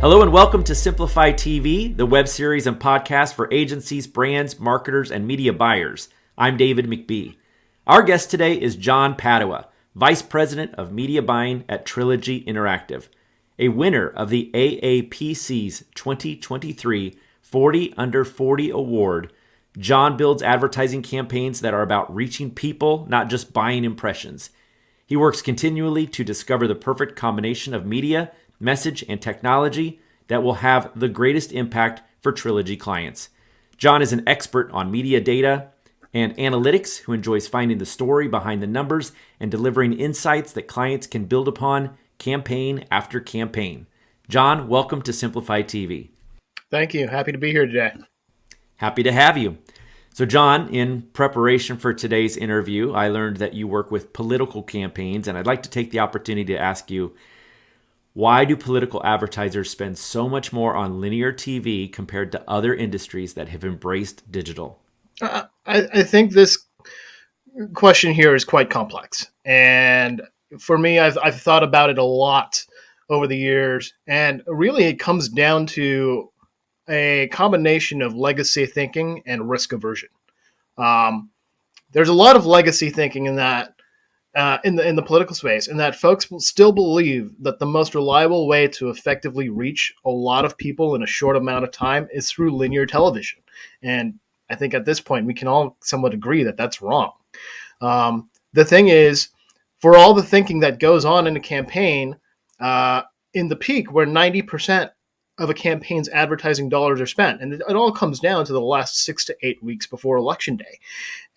Hello and welcome to Simplify TV, the web series and podcast for agencies, brands, marketers, and media buyers. I'm David McBee. Our guest today is John Padua, Vice President of Media Buying at Trilogy Interactive, a winner of the AAPC's 2023 40 Under 40 Award. John builds advertising campaigns that are about reaching people, not just buying impressions. He works continually to discover the perfect combination of media, message, and technology that will have the greatest impact for Trilogy clients. John is an expert on media data and analytics who enjoys finding the story behind the numbers and delivering insights that clients can build upon campaign after campaign. John, welcome to Simplify TV. Thank you. Happy to be here today. Happy to have you. So John, in preparation for today's interview, I learned that you work with political campaigns, and I'd like to take the opportunity to ask you, why do political advertisers spend so much more on linear TV compared to other industries that have embraced digital? I think this question here is quite complex. And for me, I've thought about it a lot over the years. And really, it comes down to a combination of legacy thinking and risk aversion. There's a lot of legacy thinking in that. In the political space, and that folks will still believe that the most reliable way to effectively reach a lot of people in a short amount of time is through linear television. And I think at this point we can all somewhat agree that that's wrong. The thing is, for all the thinking that goes on in a campaign, in the peak where 90% of a campaign's advertising dollars are spent, and it all comes down to the last 6 to 8 weeks before Election Day.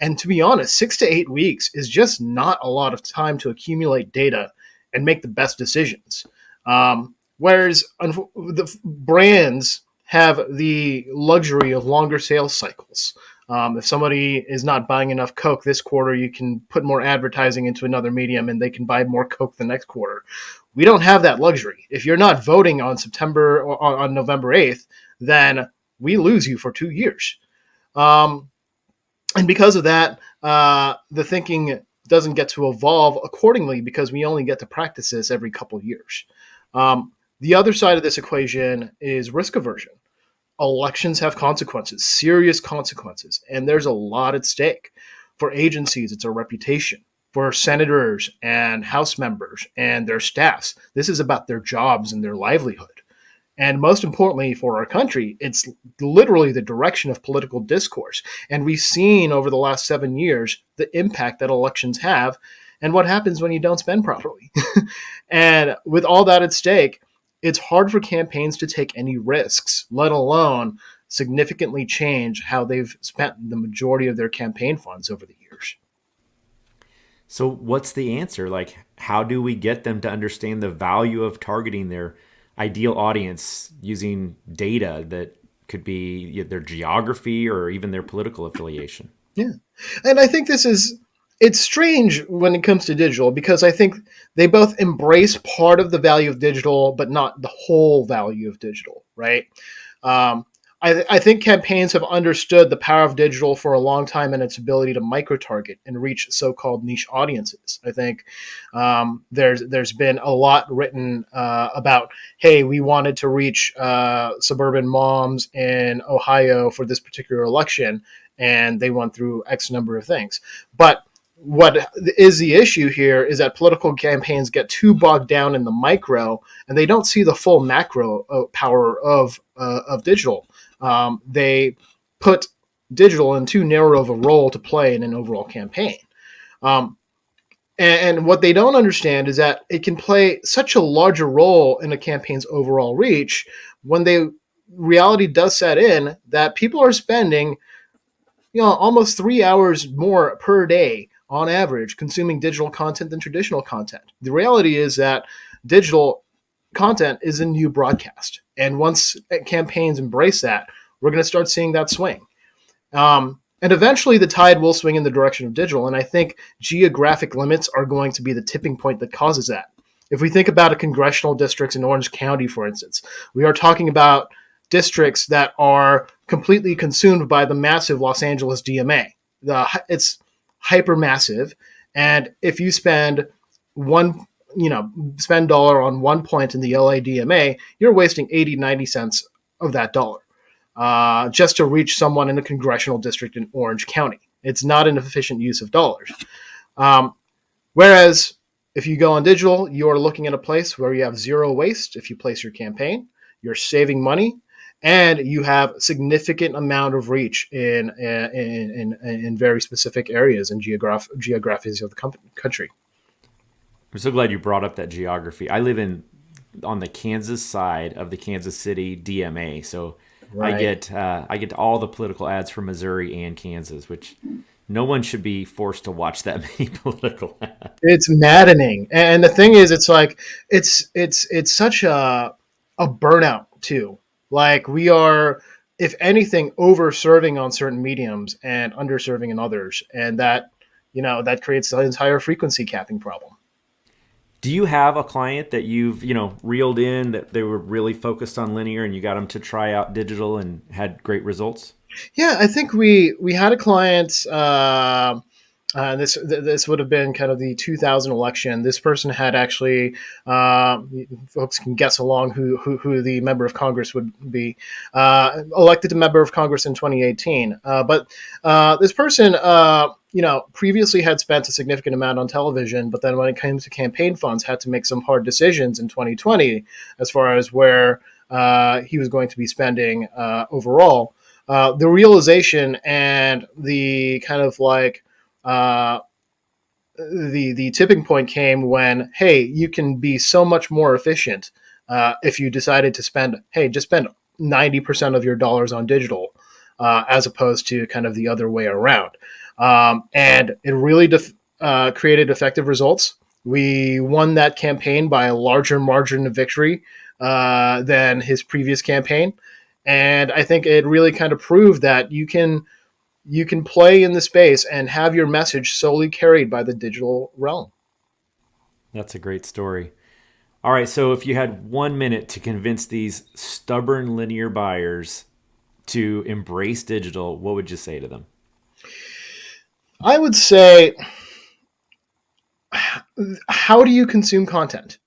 And to be honest, 6 to 8 weeks is just not a lot of time to accumulate data and make the best decisions. Whereas the brands have the luxury of longer sales cycles. If somebody is not buying enough Coke this quarter, you can put more advertising into another medium and they can buy more Coke the next quarter. We don't have that luxury. If you're not voting on September or on November 8th, then we lose you for 2 years. And because of that, the thinking doesn't get to evolve accordingly because we only get to practice this every couple of years. The other side of this equation is risk aversion. Elections have consequences, serious consequences, and there's a lot at stake. For agencies, it's a reputation. For senators and House members and their staffs, this is about their jobs and their livelihood. And most importantly for our country, it's literally the direction of political discourse. And we've seen over the last 7 years the impact that elections have and what happens when you don't spend properly. And with all that at stake, it's hard for campaigns to take any risks, let alone significantly change how they've spent the majority of their campaign funds over the years. So what's the answer? Like, how do we get them to understand the value of targeting their ideal audience using data that could be their geography or even their political affiliation? Yeah. And I think it's strange when it comes to digital because I think they both embrace part of the value of digital, but not the whole value of digital, right? I think campaigns have understood the power of digital for a long time and its ability to micro-target and reach so-called niche audiences. I think there's been a lot written about, hey, we wanted to reach suburban moms in Ohio for this particular election, and they went through X number of things. But what is the issue here is that political campaigns get too bogged down in the micro, and they don't see the full macro power of digital. They put digital in too narrow of a role to play in an overall campaign. And what they don't understand is that it can play such a larger role in a campaign's overall reach when reality does set in that people are spending, almost 3 hours more per day on average consuming digital content than traditional content. The reality is that digital content is a new broadcast. And once campaigns embrace that, we're going to start seeing that swing. And eventually the tide will swing in the direction of digital. And I think geographic limits are going to be the tipping point that causes that. If we think about a congressional districts in Orange County, for instance, we are talking about districts that are completely consumed by the massive Los Angeles DMA. It's hyper massive. And if you spend spend dollar on one point in the LADMA, you're wasting 80, 90 cents of that dollar just to reach someone in a congressional district in Orange County. It's not an efficient use of dollars. Whereas if you go on digital, you're looking at a place where you have zero waste. If you place your campaign, you're saving money, and you have significant amount of reach in very specific areas and geographies of the country. I'm so glad you brought up that geography. I live on the Kansas side of the Kansas City DMA, so Right. I get all the political ads from Missouri and Kansas, which no one should be forced to watch that many political ads. It's maddening, and the thing is, it's like it's such a burnout too. Like we are, if anything, over serving on certain mediums and underserving in others, and that creates the entire frequency capping problem. Do you have a client that you've reeled in that they were really focused on linear and you got them to try out digital and had great results? Yeah, I think we had a client. This would have been kind of the 2000 election. This person had actually, folks can guess along who the member of Congress would be, elected a member of Congress in 2018. But this person, previously had spent a significant amount on television, but then when it came to campaign funds, had to make some hard decisions in 2020 as far as where he was going to be spending overall. The realization and the kind of like the tipping point came when, hey, you can be so much more efficient if you decided to just spend 90% of your dollars on digital as opposed to kind of the other way around. And it really created effective results. We won that campaign by a larger margin of victory than his previous campaign. And I think it really kind of proved that you can play in the space and have your message solely carried by the digital realm. That's a great story. All right, so if you had 1 minute to convince these stubborn linear buyers to embrace digital, what would you say to them? I would say, how do you consume content?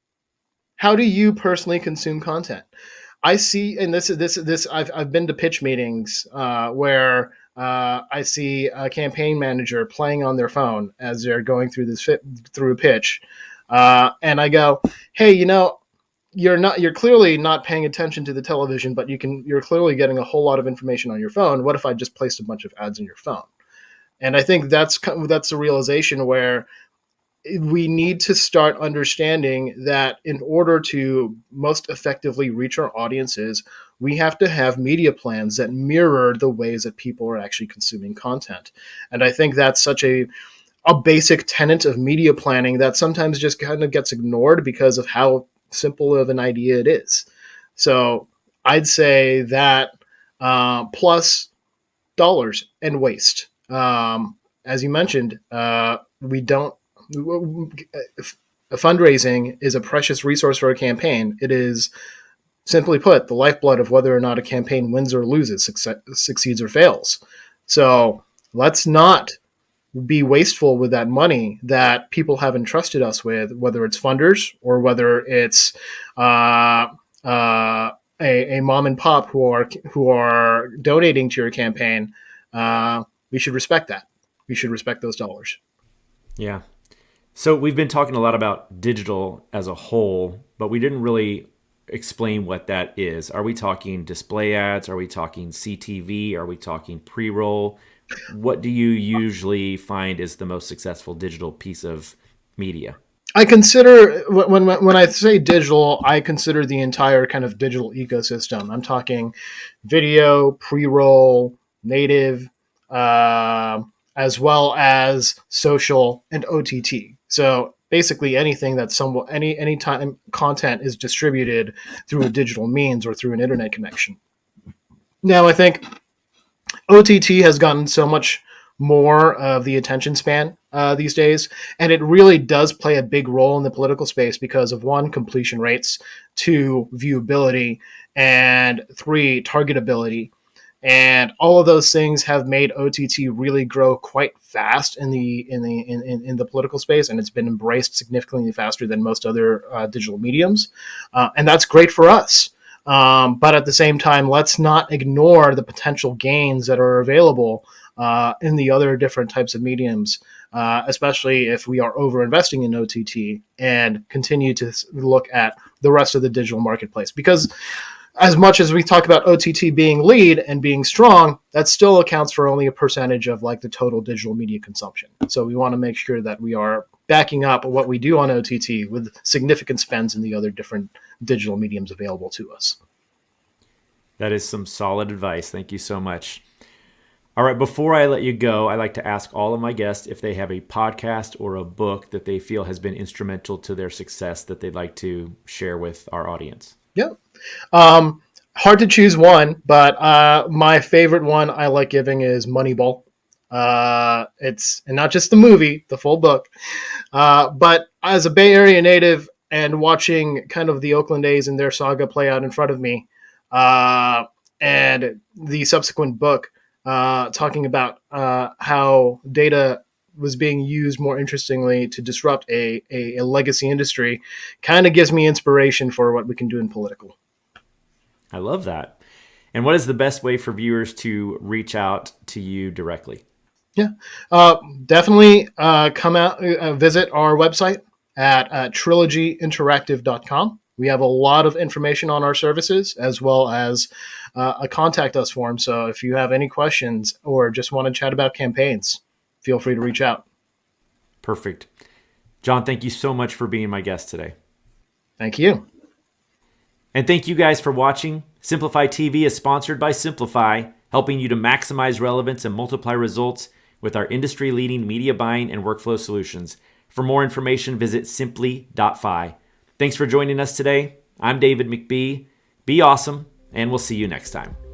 How do you personally consume content? I see, and this. I've been to pitch meetings where I see a campaign manager playing on their phone as they're going through a pitch, and I go, "Hey, you're clearly not paying attention to the television, but you're clearly getting a whole lot of information on your phone. What if I just placed a bunch of ads on your phone?" And I think that's the realization where we need to start understanding that in order to most effectively reach our audiences, we have to have media plans that mirror the ways that people are actually consuming content. And I think that's such a basic tenet of media planning that sometimes just kind of gets ignored because of how simple of an idea it is. So I'd say that plus dollars and waste. As you mentioned, we don't. Fundraising is a precious resource for a campaign. It is, simply put, the lifeblood of whether or not a campaign wins or loses, succeeds or fails. So let's not be wasteful with that money that people have entrusted us with, whether it's funders or whether it's a mom and pop who are donating to your campaign. We should respect that. We should respect those dollars. Yeah. So we've been talking a lot about digital as a whole, but we didn't really explain what that is. Are we talking display ads? Are we talking CTV? Are we talking pre-roll? What do you usually find is the most successful digital piece of media? I consider, when I say digital, I consider the entire kind of digital ecosystem. I'm talking video, pre-roll, native, as well as social and OTT. So basically anything that any time content is distributed through a digital means or through an internet connection. Now I think OTT has gotten so much more of the attention span these days, and it really does play a big role in the political space because of, one, completion rates, two, viewability, and three, targetability. And all of those things have made OTT really grow quite fast in the political space, and it's been embraced significantly faster than most other digital mediums, and that's great for us. But at the same time, let's not ignore the potential gains that are available in the other different types of mediums, especially if we are over investing in OTT and continue to look at the rest of the digital marketplace. Because as much as we talk about OTT being lead and being strong, that still accounts for only a percentage of like the total digital media consumption. So we want to make sure that we are backing up what we do on OTT with significant spends in the other different digital mediums available to us. That is some solid advice. Thank you so much. All right, before I let you go, I like to ask all of my guests if they have a podcast or a book that they feel has been instrumental to their success that they'd like to share with our audience. Yeah. Hard to choose one, but my favorite one I like giving is Moneyball. It's and not just the movie, the full book. But as a Bay Area native and watching kind of the Oakland A's and their saga play out in front of me, and the subsequent book talking about how data was being used more interestingly to disrupt a legacy industry, kind of gives me inspiration for what we can do in political. I love that. And what is the best way for viewers to reach out to you directly? Yeah, definitely come out, visit our website at trilogyinteractive.com. We have a lot of information on our services as well as a contact us form. So if you have any questions or just want to chat about campaigns, feel free to reach out. Perfect. John, thank you so much for being my guest today. Thank you. And thank you guys for watching. Simplify TV is sponsored by Simplify, helping you to maximize relevance and multiply results with our industry-leading media buying and workflow solutions. For more information, visit simply.fi. Thanks for joining us today. I'm David McBee. Be awesome, and we'll see you next time.